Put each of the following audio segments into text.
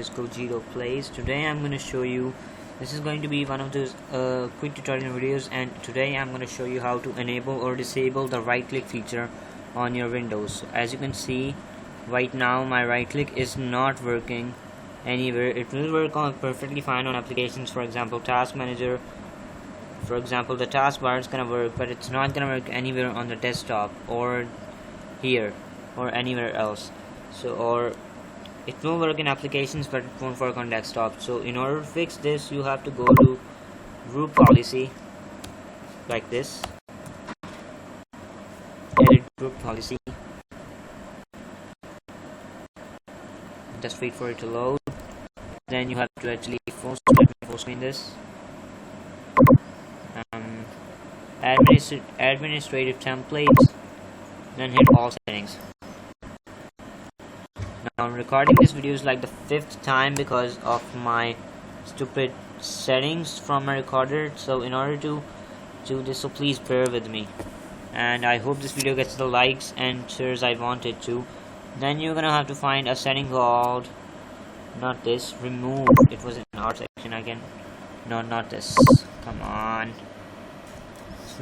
is Gojiro Plays. Today I'm going to show you, this is going to be one of those quick tutorial videos, and today I'm going to show you how to enable or disable the right click feature on your Windows. So as you can see right now, my right click is not working anywhere. It will work on perfectly fine on applications, for example Task Manager. For example, the taskbar is gonna work, but it's not gonna work anywhere on the desktop or here or anywhere else. So, or it will work in applications, but it won't work on desktop. So in order to fix this, you have to go to group policy like this, edit group policy, just wait for it to load. Then you have to actually full screen this. Administrative templates, then hit all settings. Now I'm recording this video is like the 5th time because of my stupid settings from my recorder. So in order to do this, so please bear with me, and I hope this video gets the likes and shares I want it to. Then you're gonna have to find a setting called, not this, remove. It was in our section again. No, not this. Come on.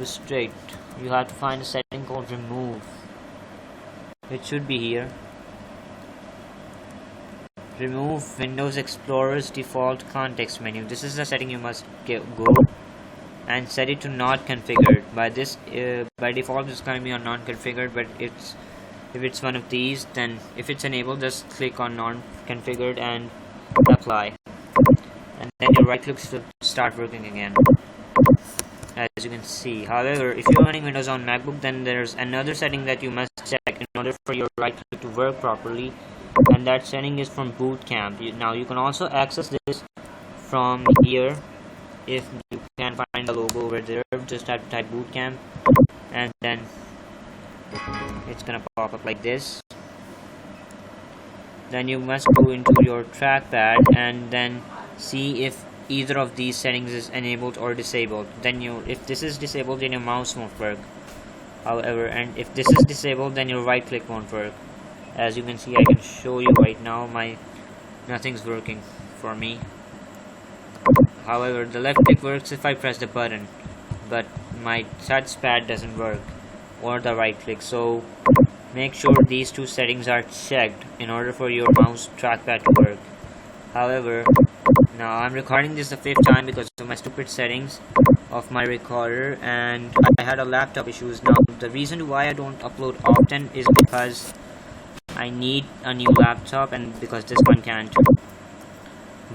Straight. You have to find a setting called remove. It should be here. Remove Windows Explorer's default context menu. This is the setting you must go and set it to not configured. By this, by default, it's going to be on non-configured. But if it's one of these, then if it's enabled, just click on non-configured and apply, and then your right click should start working again, as you can see. However, if you're running Windows on MacBook, then there's another setting that you must check in order for your right click to work properly, and that setting is from bootcamp. Now you can also access this from here. If you can find the logo over there, just have to type bootcamp, and then it's gonna pop up like this. Then you must go into your trackpad and then see if either of these settings is enabled or disabled. Then if this is disabled, then your mouse won't work. However, and if this is disabled, then your right click won't work. As you can see, I can show you right now, nothing's working for me. However, the left click works if I press the button, but my touchpad doesn't work, or the right click. So make sure these two settings are checked in order for your mouse trackpad to work. However, now I'm recording this the 5th time because of my stupid settings of my recorder, and I had a laptop issues. Now the reason why I don't upload often is because I need a new laptop, and because this one can't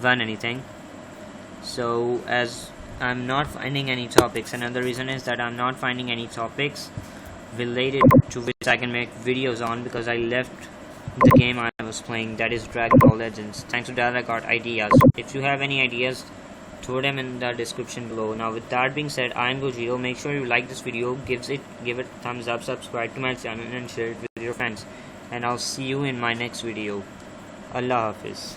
run anything. So as I'm not finding any topics, another reason is that I'm not finding any topics related to which I can make videos on, because I left the game I was playing, that is Dragon Ball Legends. Thanks to that, I got ideas. If you have any ideas, throw them in the description below. Now with that being said, I am Gojiro. Make sure you like this video, give it a thumbs up, subscribe to my channel, and share it with your friends. And I'll see you in my next video. Allah Hafiz.